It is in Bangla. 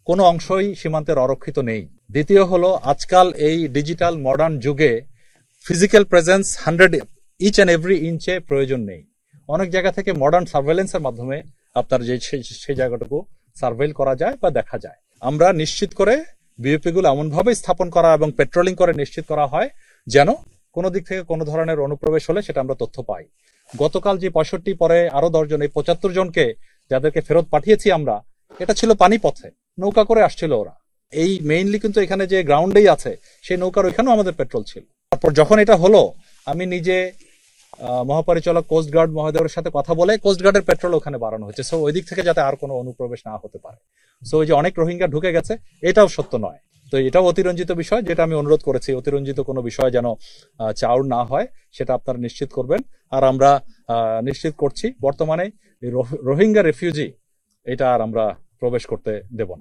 কোনো অংশই সীমান্তের অরক্ষিত নেই। দ্বিতীয় হলো, আজকাল এই ডিজিটাল মডার্ন যুগে physical presence 100 each and every ইঞ্চে প্রয়োজন নেই। অনেক জায়গা থেকে মডার্ন সার্ভেলেন্সের মাধ্যমে আপনার সেই জায়গাটুকু সার্ভেল করা যায় বা দেখা যায়। আমরা নিশ্চিত করে বিওপি গুলো এমনভাবে স্থাপন করা এবং পেট্রোলিং করে নিশ্চিত করা হয় যেন কোনো দিক থেকে কোনো ধরনের অনুপ্রবেশ হলে সেটা আমরা তথ্য পাই। গতকাল যে 65 পরে আরো 10 জন, এই 75 জনকে যাদেরকে ফেরত পাঠিয়েছি আমরা, এটা ছিল পানিপথে, নৌকা করে আসছিল ওরা। এই মেইনলি কিন্তু এখানে যে গ্রাউন্ডেই আছে সেই নৌকার ওইখানেও আমাদের পেট্রোল ছিল। তারপর যখন এটা হলো, আমি নিজে মহাপরিচালক কোস্টগার্ড মহোদয়ের সাথে কথা বলে কোস্টগার্ডের পেট্রোল ওখানে বাড়ানো হয়েছে, সো ওই দিক থেকে যাতে আর কোনো অনুপ্রবেশ না হতে পারে। সো ওই যে অনেক রোহিঙ্গা ঢুকে গেছে, এটাও সত্য নয়। তো এটাও অতিরঞ্জিত বিষয়, যেটা আমি অনুরোধ করেছি, অতিরঞ্জিত কোনো বিষয় যেন চাউর না হয় সেটা আপনারা নিশ্চিত করবেন। আর আমরা নিশ্চিত করছি বর্তমানে রোহিঙ্গা রেফিউজি এটা আর আমরা প্রবেশ করতে দেব না।